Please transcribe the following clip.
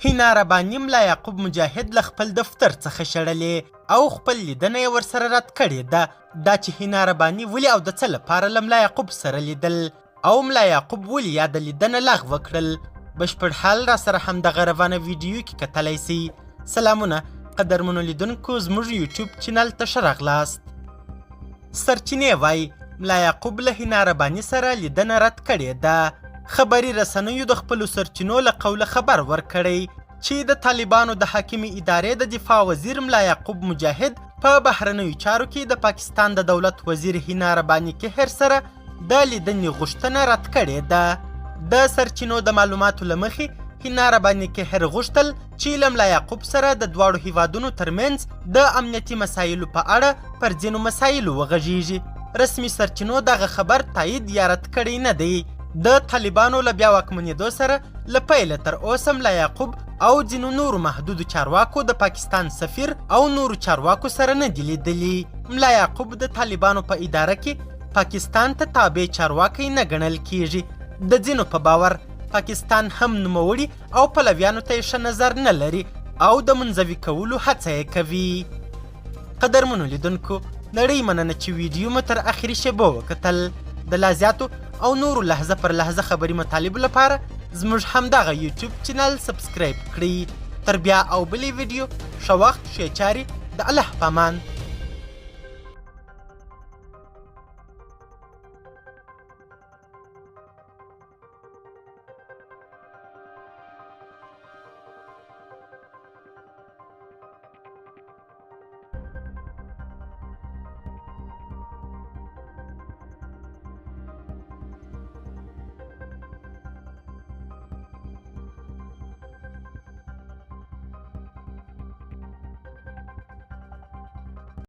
هینا رباني ملا یعقوب مجاهد له خپل دفتر څخه شړلې او خپل لیدنه یې ورسره رد کړې ده. دا چې هینا رباني ولې او د څه لپاره له ملا یعقوب سره لیدل او ملا یعقوب ولې یاده لیدنه لغوه کړل، بشپړ حال را سره همدغه روانه ویډیو کې کتلی سئ. سلامونه قدرمنو لیدونکو، زموږ یوټیوب چینل ته ښه راغلاست. سرچینې وایي ملا یعقوب له هینا رباني سره لیدنه رد کړې ده. خبري رسنیو د خپلو سرچینو له قوله خبر ورکړی چې د طالبانو د حاکمې ادارې د دفاع وزیر ملا یعقوب مجاهد په بهرنیو چارو کې د پاکستان د دولت وزیر هینا رباني کهر سره د لیدنې غوښتنه رد کړې ده. د سرچینو د معلوماتو له مخې هینا رباني کهر غوښتل چې له ملا یعقوب سره د دواړو هیوادونو ترمنځ د امنیتي مسایلو په اړه پر ځینو مسایلو وغږیږي. رسمي سرچینو دغه خبر تایید یا رد کړی نه دی. د طالبانو له بیا واکمنېدو سره له پیله تر اوسه ملا یعقوب او ځینو نورو محدودو چارواکو د پاکستان سفیر او نورو چارواکو سره نه دي لیدلي. ملا یعقوب د طالبانو په اداره کې پاکستان ته تابع چارواکی نه ګڼل کیږي. د ځینو په باور پاکستان هم نوموړي او پلویانو ته یې ښه نظر نه لري او د منزوي کولو هڅه یې کوي. قدرمنو لیدونکو، نړۍ مننه چې ویډیو مو تر اخري شیبو وکتل. د لا زیاتو او نورو لحظه پر لحظه خبري مطالبو لپاره زموږ همدغه یوټیوب چینل سبسکرایب کړئ. تر بیا او بلې ویډیو ښه وخت ښې چارې، د الله په امان.